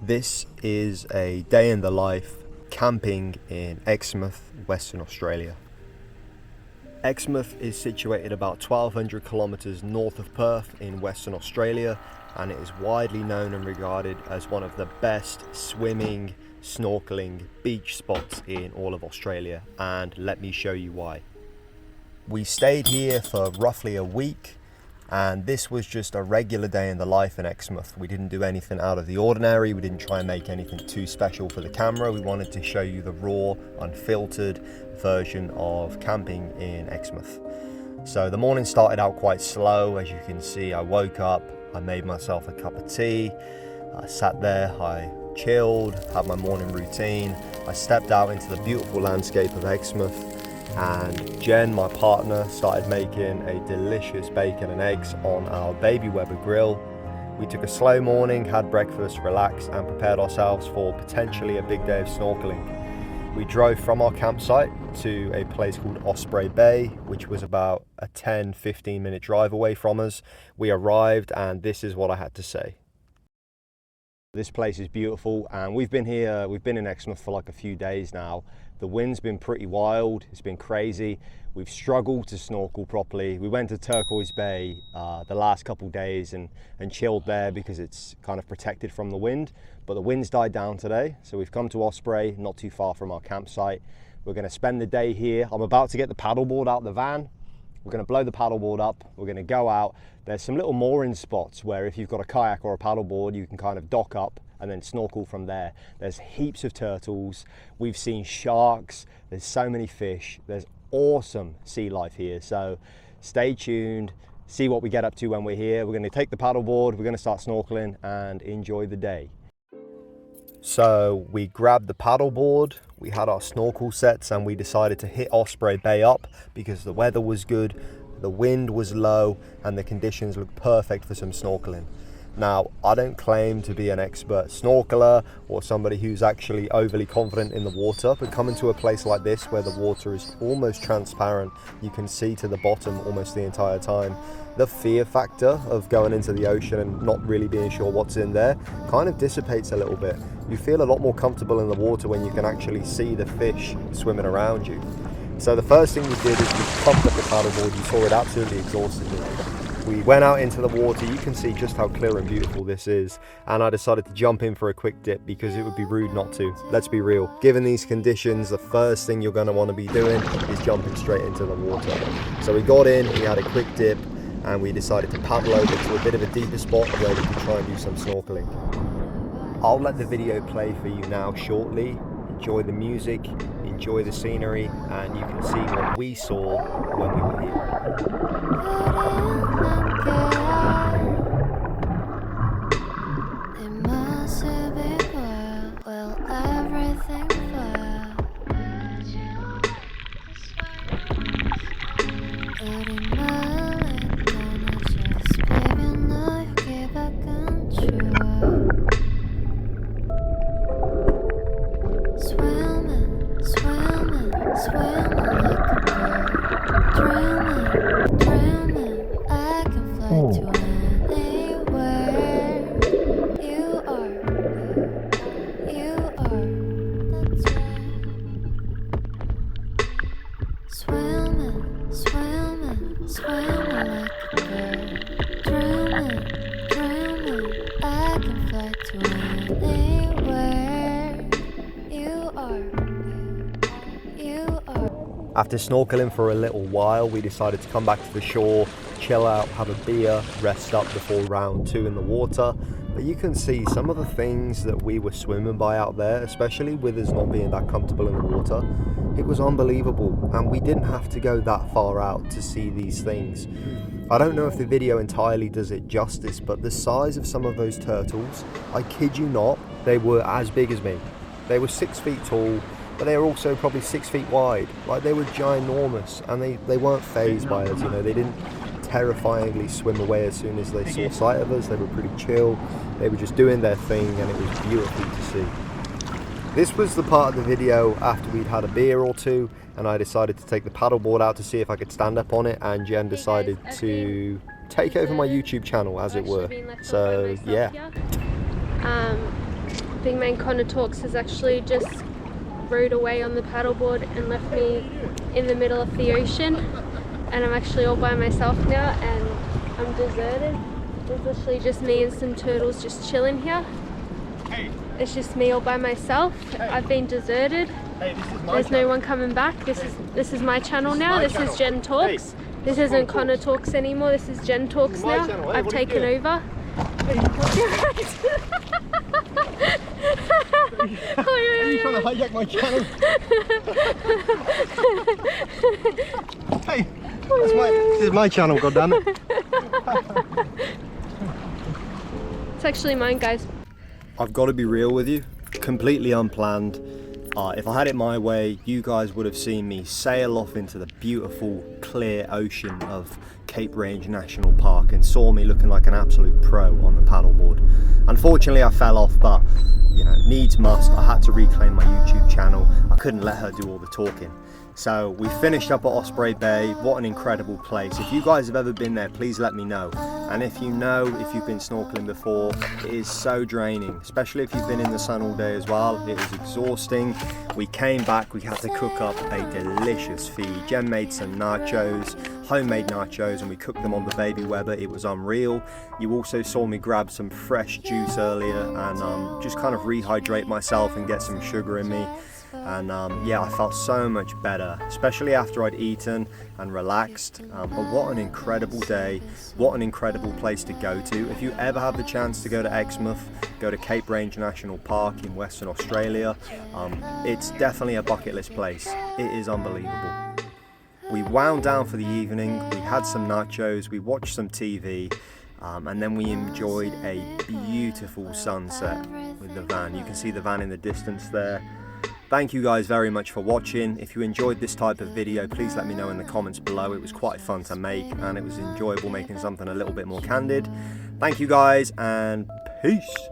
This is a day in the life camping in Exmouth, Western Australia. Exmouth is situated about 1,200 kilometres north of Perth in Western Australia, and it is widely known and regarded as one of the best swimming, snorkeling beach spots in all of Australia, and let me show you why. We stayed here for roughly a week, and this was just a regular day in the life in Exmouth. We didn't do anything out of the ordinary. We didn't try and make anything too special for the camera. We wanted to show you the raw, unfiltered version of camping in Exmouth. So the morning started out quite slow. As you can see, I woke up, I made myself a cup of tea, I sat there, I chilled, had my morning routine. I stepped out into the beautiful landscape of Exmouth, and Jen, my partner, started making a delicious bacon and eggs on our baby Weber grill. We took a slow morning, had breakfast, relaxed, and prepared ourselves for potentially a big day of snorkeling. We drove from our campsite to a place called Osprey Bay, which was about a 10-15 minute drive away from us. We arrived, and this is what I had to say. This place is beautiful, and we've been in Exmouth for like a few days now. The wind's been pretty wild, it's been crazy. We've struggled to snorkel properly. We went to Rakozy Bay the last couple days and chilled there because it's kind of protected from the wind, but the wind's died down today. So we've come to Osprey, not too far from our campsite. We're gonna spend the day here. I'm about to get the paddleboard out the van. We're gonna blow the paddleboard up. We're gonna go out. There's some little mooring spots where if you've got a kayak or a paddleboard, you can kind of dock up and then snorkel from there. There's heaps of turtles. We've seen sharks. There's so many fish. There's awesome sea life here. So stay tuned, see what we get up to when we're here. We're gonna take the paddleboard, we're gonna start snorkeling and enjoy the day. So we grabbed the paddleboard, we had our snorkel sets, and we decided to hit Osprey Bay up because the weather was good, the wind was low, and the conditions looked perfect for some snorkeling. Now, I don't claim to be an expert snorkeler or somebody who's actually overly confident in the water, but coming to a place like this where the water is almost transparent, you can see to the bottom almost the entire time, the fear factor of going into the ocean and not really being sure what's in there kind of dissipates a little bit. You feel a lot more comfortable in the water when you can actually see the fish swimming around you. So the first thing we did is we pumped up the paddleboard. You saw it absolutely exhausted me. We went out into the water. You can see just how clear and beautiful this is, and I decided to jump in for a quick dip because it would be rude not to. Let's be real, given these conditions, the first thing you're going to want to be doing is jumping straight into the water. So we got in, we had a quick dip, and we decided to paddle over to a bit of a deeper spot where we could try and do some snorkeling. I'll let the video play for you now shortly. Enjoy the music, enjoy the scenery, and you can see what we saw when we were here. After snorkeling for a little while, we decided to come back to the shore, chill out, have a beer, rest up before round 2 in the water. But you can see some of the things that we were swimming by out there, especially with us not being that comfortable in the water. It was unbelievable, and we didn't have to go that far out to see these things. I don't know if the video entirely does it justice, but the size of some of those turtles, I kid you not, they were as big as me. They were 6 feet tall, but they were also probably 6 feet wide. Like, they were ginormous, and they weren't fazed by us, you know. They didn't terrifyingly swim away as soon as they saw sight of us. They were pretty chill. They were just doing their thing, and it was beautiful to see. This was the part of the video after we'd had a beer or two, and I decided to take the paddleboard out to see if I could stand up on it, and Jen decided to take over my YouTube channel, as it were. So yeah. Big Man ConnorTalks has actually just rode away on the paddleboard and left me in the middle of the ocean, and I'm actually all by myself now and I'm deserted. There's literally just me and some turtles just chilling here. It's just me all by myself. I've been deserted. There's no one coming back. This is my channel now. This is Jen Talks. This isn't Connor Talks anymore. This is Jen Talks now. I've taken over. Are you trying to hijack my channel? Hey, this is my channel, goddammit. It's actually mine, guys. I've got to be real with you, completely unplanned. If I had it my way, you guys would have seen me sail off into the beautiful, clear ocean of Cape Range National Park and saw me looking like an absolute pro on the paddleboard. Unfortunately, I fell off, but you know, needs must. I had to reclaim my YouTube channel. I couldn't let her do all the talking. So we finished up at Osprey Bay. What an incredible place. If you guys have ever been there, please let me know. And if you know, if you've been snorkeling before, it is so draining, especially if you've been in the sun all day as well. It is exhausting. We came back, we had to cook up a delicious feed. Jen made some nachos, homemade nachos, and we cooked them on the baby Weber. It was unreal. You also saw me grab some fresh juice earlier and just kind of rehydrate myself and get some sugar in me. And yeah, I felt so much better, especially after I'd eaten and relaxed. But what an incredible day, what an incredible place to go to. If you ever have the chance to go to Exmouth, go to Cape Range National Park in Western Australia, it's definitely a bucket list place. It is unbelievable. We wound down for the evening, we had some nachos, we watched some TV, and then we enjoyed a beautiful sunset with the van. You can see the van in the distance there. Thank you guys very much for watching. If you enjoyed this type of video, please let me know in the comments below. It was quite fun to make and it was enjoyable making something a little bit more candid. Thank you guys and peace.